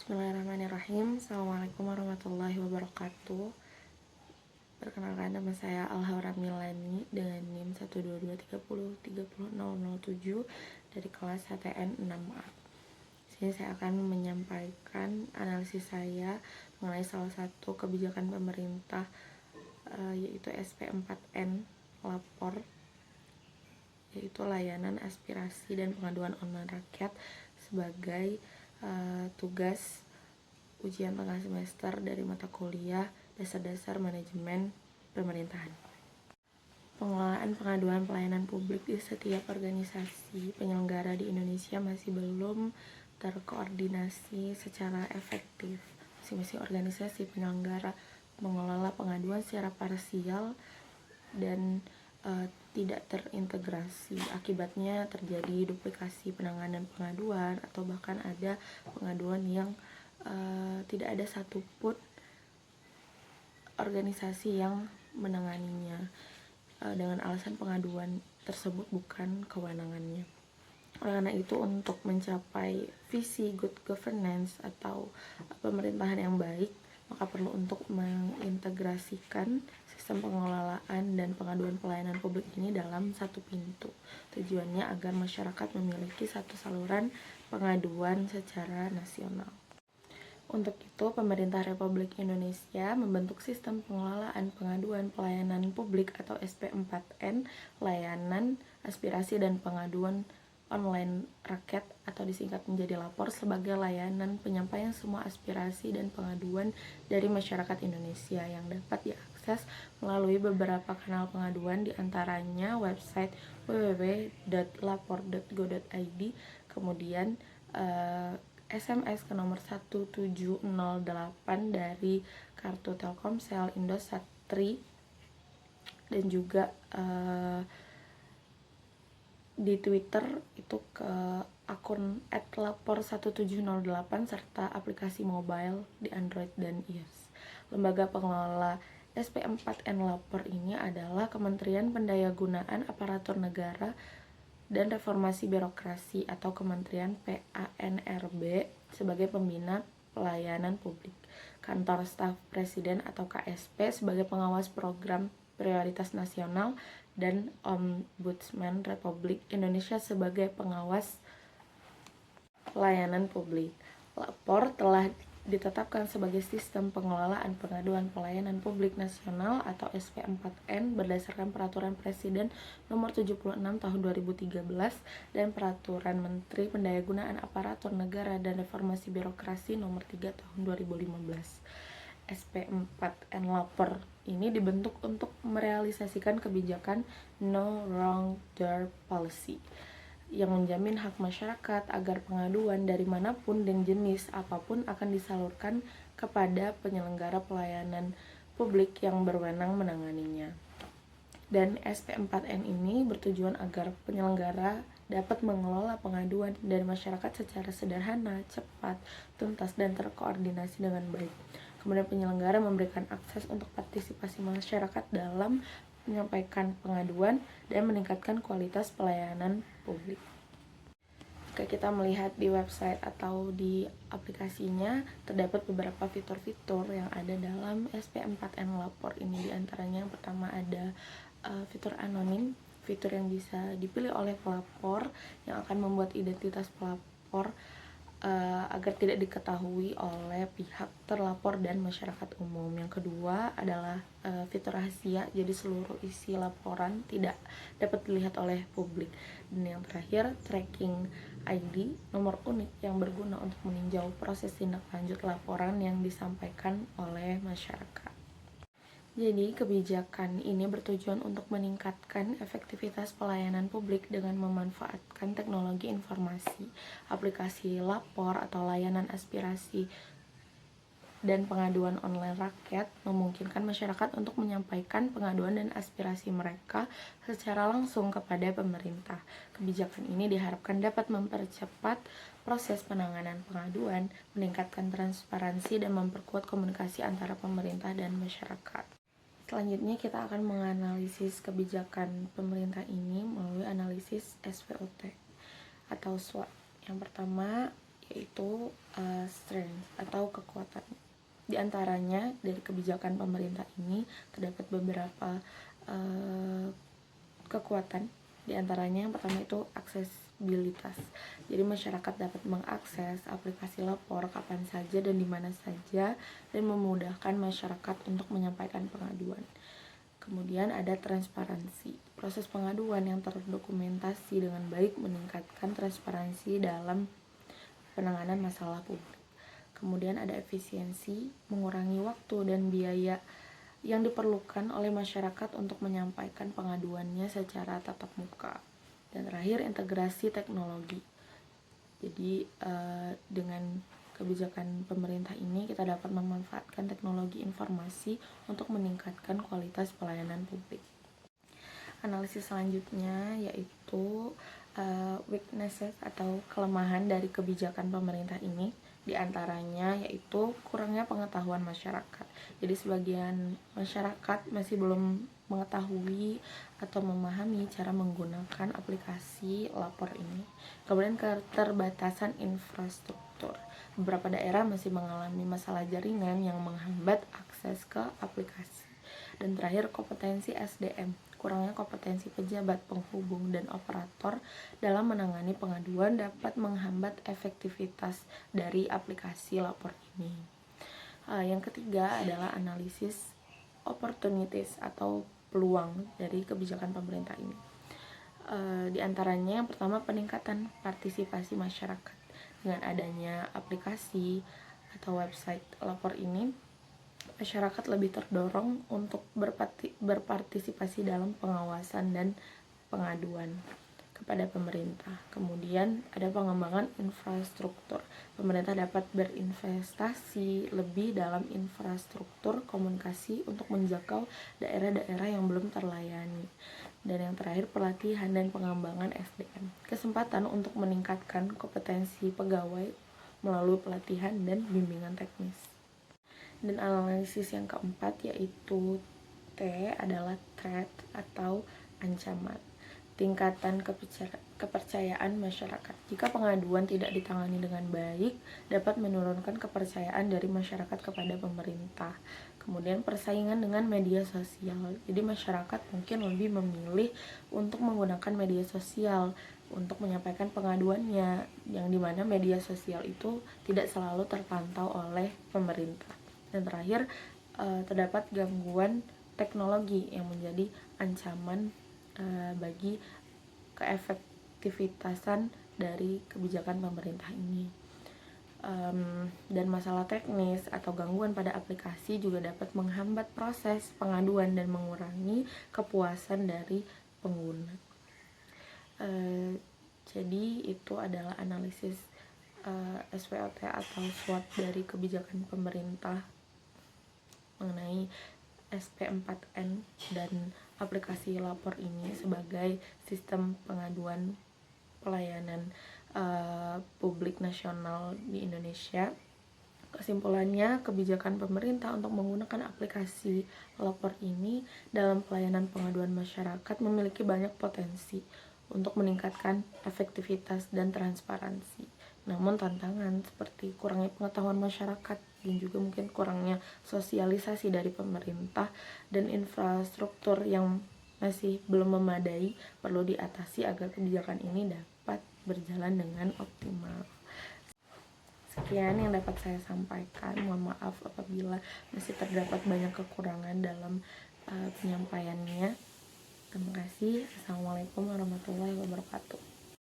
Bismillahirrahmanirrahim. Assalamualaikum warahmatullahi wabarakatuh. Perkenalkan, nama saya Alhaura Milani dengan NIM 12230300007 dari kelas HTN 6A. Sini saya akan menyampaikan analisis saya mengenai salah satu kebijakan pemerintah, yaitu SP4N lapor, yaitu layanan aspirasi dan pengaduan online rakyat sebagai tugas ujian tengah semester dari mata kuliah dasar-dasar manajemen pemerintahan. Pengelolaan pengaduan pelayanan publik di setiap organisasi penyelenggara di Indonesia masih belum terkoordinasi secara efektif. Masing-masing organisasi penyelenggara mengelola pengaduan secara parsial dan tidak terintegrasi. Akibatnya terjadi duplikasi penanganan pengaduan atau bahkan ada pengaduan yang tidak ada satupun organisasi yang menanganinya dengan alasan pengaduan tersebut bukan kewenangannya. Oleh karena itu, untuk mencapai visi good governance atau pemerintahan yang baik, maka perlu untuk mengintegrasikan sistem pengelolaan dan pengaduan pelayanan publik ini dalam satu pintu. Tujuannya agar masyarakat memiliki satu saluran pengaduan secara nasional. Untuk itu, pemerintah Republik Indonesia membentuk sistem pengelolaan pengaduan pelayanan publik atau SP4N, layanan aspirasi dan pengaduan online rakyat atau disingkat menjadi lapor, sebagai layanan penyampaian semua aspirasi dan pengaduan dari masyarakat Indonesia yang dapat diakses melalui beberapa kanal pengaduan, diantaranya website www.lapor.go.id, kemudian SMS ke nomor 1708 dari kartu Telkomsel, Indosat, Tri, dan juga di Twitter itu ke akun @lapor1708 serta aplikasi mobile di Android dan iOS. Lembaga pengelola SP4N Lapor ini adalah Kementerian Pendayagunaan Aparatur Negara dan Reformasi Birokrasi atau Kementerian PANRB sebagai pembina pelayanan publik, Kantor Staf Presiden atau KSP sebagai pengawas program prioritas nasional, dan Ombudsman Republik Indonesia sebagai pengawas pelayanan publik. Lapor telah ditetapkan sebagai sistem pengelolaan pengaduan pelayanan publik nasional atau SP4N berdasarkan Peraturan Presiden Nomor 76 Tahun 2013 dan Peraturan Menteri Pendayagunaan Aparatur Negara dan Reformasi Birokrasi Nomor 3 Tahun 2015. SP4N Lapor ini dibentuk untuk merealisasikan kebijakan No Wrongdoer Policy yang menjamin hak masyarakat agar pengaduan dari manapun dan jenis apapun akan disalurkan kepada penyelenggara pelayanan publik yang berwenang menanganinya. Dan SP4N ini bertujuan agar penyelenggara dapat mengelola pengaduan dari masyarakat secara sederhana, cepat, tuntas, dan terkoordinasi dengan baik. Kemudian penyelenggara memberikan akses untuk partisipasi masyarakat dalam menyampaikan pengaduan dan meningkatkan kualitas pelayanan publik. Jika kita melihat di website atau di aplikasinya, terdapat beberapa fitur-fitur yang ada dalam SP4N Lapor ini. Di antaranya yang pertama ada fitur anonim, fitur yang bisa dipilih oleh pelapor yang akan membuat identitas pelapor agar tidak diketahui oleh pihak terlapor dan masyarakat umum. Yang kedua adalah fitur rahasia, jadi seluruh isi laporan tidak dapat dilihat oleh publik. Dan yang terakhir, tracking ID, nomor unik yang berguna untuk meninjau proses tindak lanjut laporan yang disampaikan oleh masyarakat. Jadi, kebijakan ini bertujuan untuk meningkatkan efektivitas pelayanan publik dengan memanfaatkan teknologi informasi, aplikasi lapor atau layanan aspirasi dan pengaduan online rakyat, memungkinkan masyarakat untuk menyampaikan pengaduan dan aspirasi mereka secara langsung kepada pemerintah. Kebijakan ini diharapkan dapat mempercepat proses penanganan pengaduan, meningkatkan transparansi, dan memperkuat komunikasi antara pemerintah dan masyarakat. Selanjutnya kita akan menganalisis kebijakan pemerintah ini melalui analisis SWOT atau SWOT. Yang pertama yaitu strength. atau kekuatannya. Di antaranya dari kebijakan pemerintah ini terdapat beberapa kekuatan. Di antaranya yang pertama itu aksesibilitas. Jadi masyarakat dapat mengakses aplikasi lapor kapan saja dan di mana saja dan memudahkan masyarakat untuk menyampaikan pengaduan. Kemudian ada transparansi. Proses pengaduan yang terdokumentasi dengan baik meningkatkan transparansi dalam penanganan masalah publik. Kemudian ada efisiensi, mengurangi waktu dan biaya yang diperlukan oleh masyarakat untuk menyampaikan pengaduannya secara tatap muka. Dan terakhir, integrasi teknologi. Jadi dengan kebijakan pemerintah ini kita dapat memanfaatkan teknologi informasi untuk meningkatkan kualitas pelayanan publik. Analisis selanjutnya yaitu weaknesses atau kelemahan dari kebijakan pemerintah ini. Di antaranya yaitu kurangnya pengetahuan masyarakat. Jadi sebagian masyarakat masih belum mengetahui atau memahami cara menggunakan aplikasi lapor ini. Kemudian keterbatasan infrastruktur. Beberapa daerah masih mengalami masalah jaringan yang menghambat akses ke aplikasi. Dan terakhir, kompetensi SDM. Kurangnya kompetensi pejabat, penghubung, dan operator dalam menangani pengaduan dapat menghambat efektivitas dari aplikasi lapor ini. Yang ketiga adalah analisis opportunities atau peluang dari kebijakan pemerintah ini. Di antaranya yang pertama, peningkatan partisipasi masyarakat. Dengan adanya aplikasi atau website lapor ini, masyarakat lebih terdorong untuk berpartisipasi dalam pengawasan dan pengaduan kepada pemerintah. Kemudian ada pengembangan infrastruktur. Pemerintah dapat berinvestasi lebih dalam infrastruktur komunikasi untuk menjangkau daerah-daerah yang belum terlayani. Dan yang terakhir, pelatihan dan pengembangan SDM. Kesempatan untuk meningkatkan kompetensi pegawai melalui pelatihan dan bimbingan teknis. Dan analisis yang keempat yaitu T adalah threat atau ancaman. Tingkatan kepercayaan masyarakat. Jika pengaduan tidak ditangani dengan baik, dapat menurunkan kepercayaan dari masyarakat kepada pemerintah. Kemudian persaingan dengan media sosial. Jadi masyarakat mungkin lebih memilih untuk menggunakan media sosial untuk menyampaikan pengaduannya, yang dimana media sosial itu tidak selalu terpantau oleh pemerintah. Dan terakhir, terdapat gangguan teknologi yang menjadi ancaman bagi keefektivitasan dari kebijakan pemerintah ini. Dan masalah teknis atau gangguan pada aplikasi juga dapat menghambat proses pengaduan dan mengurangi kepuasan dari pengguna. Jadi itu adalah analisis SWOT atau SWOT dari kebijakan pemerintah mengenai SP4N dan aplikasi lapor ini sebagai sistem pengaduan pelayanan publik nasional di Indonesia. Kesimpulannya, kebijakan pemerintah untuk menggunakan aplikasi lapor ini dalam pelayanan pengaduan masyarakat memiliki banyak potensi untuk meningkatkan efektivitas dan transparansi. Namun tantangan seperti kurangnya pengetahuan masyarakat dan juga mungkin kurangnya sosialisasi dari pemerintah dan infrastruktur yang masih belum memadai perlu diatasi agar kebijakan ini dapat berjalan dengan optimal. Sekian yang dapat saya sampaikan. Mohon maaf apabila masih terdapat banyak kekurangan dalam penyampaiannya. Terima kasih. Assalamualaikum warahmatullahi wabarakatuh.